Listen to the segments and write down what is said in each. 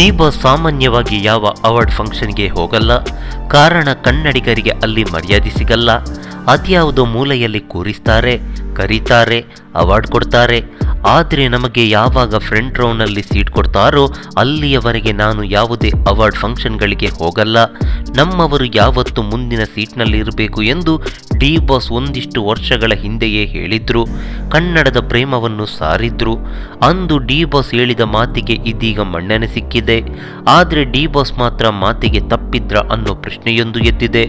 D boss ಸಾಮಾನ್ಯವಾಗಿ ಯಾವ award ಫಂಕ್ಷನ್ಗೆ ಹೋಗಲ್ಲ. ಕಾರಣ ಕನ್ನಡಿಗರಿಗೆ ಅಲ್ಲಿ ಮರ್ಯಾದೆ ಸಿಗಲ್ಲ. ಅದ್ಯಾವುದೋ ಮೂಲೆಯಲ್ಲಿ ಕೂರಿಸ್ತಾರೆ, ಕರೀತಾರೆ, ಅವಾರ್ಡ್ ಕೊಡ್ತಾರೆ. ಆದರೆ ನಮಗೆ ಯಾವಾಗ ಫ್ರಂಟ್ ರೋನಲ್ಲಿ ಸೀಟ್ ಕೊಡ್ತಾರೋ ಅಲ್ಲಿಯವರೆಗೆ ನಾನು ಯಾವುದೇ ಅವಾರ್ಡ್ ಫಂಕ್ಷನ್ಗಳಿಗೆ ಹೋಗಲ್ಲ. ನಮ್ಮವರು ಯಾವತ್ತು ಮುಂದಿನ ಸೀಟ್ನಲ್ಲಿ ಇರಬೇಕು ಎಂದು ಡಿ ಬಾಸ್ ಒಂದಿಷ್ಟು ವರ್ಷಗಳ ಹಿಂದೆಯೇ ಹೇಳಿದ್ರು. ಕನ್ನಡದ ಪ್ರೇಮವನ್ನು ಸಾರಿದ್ರು. ಅಂದು ಡಿ ಬಾಸ್ ಹೇಳಿದ ಮಾತಿಗೆ ಇದೀಗ ಮನ್ನಣೆ ಸಿಕ್ಕಿದೆ. ಆದರೆ ಡಿ ಬಾಸ್ ಮಾತ್ರ ಮಾತಿಗೆ ತಪ್ಪಿದ್ರ ಅನ್ನೋ ಪ್ರಶ್ನೆಯೊಂದು ಎದ್ದಿದೆ.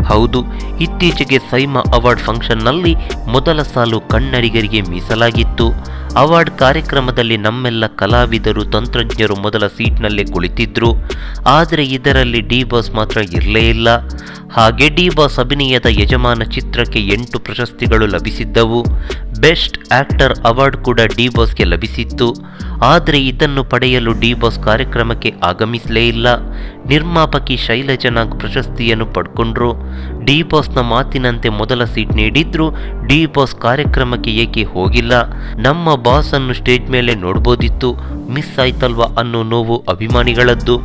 ಹೌದು, ಇತ್ತೀಚೆಗೆ ಸೈಮಾ ಅವಾರ್ಡ್ ಫಂಕ್ಷನ್ನಲ್ಲಿ ಮೊದಲ ಸಾಲು ಕನ್ನಡಿಗರಿಗೆ ಮೀಸಲಾಗಿತ್ತು. ಅವಾರ್ಡ್ ಕಾರ್ಯಕ್ರಮದಲ್ಲಿ ನಮ್ಮೆಲ್ಲ ಕಲಾವಿದರು, ತಂತ್ರಜ್ಞರು ಮೊದಲ ಸೀಟ್ನಲ್ಲೇ ಕುಳಿತಿದ್ರು. ಆದರೆ ಇದರಲ್ಲಿ ಡಿ ಬಾಸ್ ಮಾತ್ರ ಇರಲೇ ಇಲ್ಲ. ಹಾಗೆ ಡಿ ಬಾಸ್ ಅಭಿನಯದ ಯಜಮಾನ ಚಿತ್ರಕ್ಕೆ 8 ಪ್ರಶಸ್ತಿಗಳು ಲಭಿಸಿದ್ದವು. ಬೆಸ್ಟ್ ಆಕ್ಟರ್ ಅವಾರ್ಡ್ ಕೂಡ ಡಿ ಬಾಸ್ಗೆ ಲಭಿಸಿತ್ತು. ಆದರೆ ಇದನ್ನು ಪಡೆಯಲು ಡಿ ಬಾಸ್ ಕಾರ್ಯಕ್ರಮಕ್ಕೆ ಆಗಮಿಸಲೇ ಇಲ್ಲ. ನಿರ್ಮಾಪಕಿ ಶೈಲಜಾ ನಾಗ್ ಪ್ರಶಸ್ತಿಯನ್ನು ಪಡ್ಕೊಂಡ್ರು. ಡಿ ಬಾಸ್ನ ಮಾತಿನಂತೆ ಮೊದಲ ಸೀಟ್ ನೀಡಿದ್ರು. ಡಿ ಬಾಸ್ ಕಾರ್ಯಕ್ರಮಕ್ಕೆ ಏಕೆ ಹೋಗಿಲ್ಲ? ನಮ್ಮ ಬಾಸ್ ಅನ್ನು ಸ್ಟೇಜ್ ಮೇಲೆ ನೋಡ್ಬೋದಿತ್ತು, ಮಿಸ್ ಆಯ್ತಲ್ವಾ ಅನ್ನೋ ನೋವು ಅಭಿಮಾನಿಗಳದ್ದು.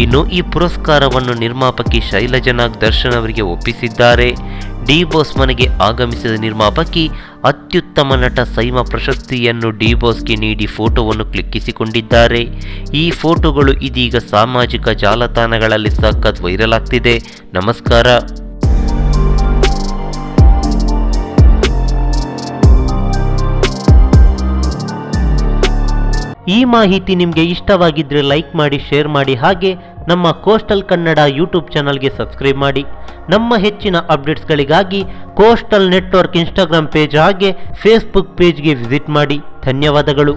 ಇನ್ನು ಈ ಪುರಸ್ಕಾರವನ್ನು ನಿರ್ಮಾಪಕಿ ಶೈಲಜಾ ನಾಗ್ ದರ್ಶನ್ ಅವರಿಗೆ ಒಪ್ಪಿಸಿದ್ದಾರೆ. ಡಿ ಬಾಸ್ ಮನೆಗೆ ಆಗಮಿಸಿದ ನಿರ್ಮಾಪಕಿ ಅತ್ಯುತ್ತಮ ನಟ ಸೈಮಾ ಪ್ರಶಸ್ತಿಯನ್ನು ಡಿ ಬಾಸ್ಗೆ ನೀಡಿ ಫೋಟೋವನ್ನು ಕ್ಲಿಕ್ಕಿಸಿಕೊಂಡಿದ್ದಾರೆ. ಈ ಫೋಟೋಗಳು ಇದೀಗ ಸಾಮಾಜಿಕ ಜಾಲತಾಣಗಳಲ್ಲಿ ಸಖತ್ ವೈರಲ್ ಆಗ್ತಿದೆ. ನಮಸ್ಕಾರ. ಈ ಮಾಹಿತಿ ನಿಮಗೆ ಇಷ್ಟವಾಗಿದ್ದರೆ ಲೈಕ್ ಮಾಡಿ, ಶೇರ್ ಮಾಡಿ. ಹಾಗೆ ನಮ್ಮ ಕೋಸ್ಟಲ್ ಕನ್ನಡ ಯೂಟ್ಯೂಬ್ ಚಾನಲ್ಗೆ ಸಬ್ಸ್ಕ್ರೈಬ್ ಮಾಡಿ. ನಮ್ಮ ಹೆಚ್ಚಿನ ಅಪ್ಡೇಟ್ಸ್ಗಳಿಗಾಗಿ ಕೋಸ್ಟಲ್ ನೆಟ್ವರ್ಕ್ ಇನ್ಸ್ಟಾಗ್ರಾಮ್ ಪೇಜ್ ಹಾಗೆ ಫೇಸ್ಬುಕ್ ಪೇಜ್ಗೆ ವಿಸಿಟ್ ಮಾಡಿ. ಧನ್ಯವಾದಗಳು.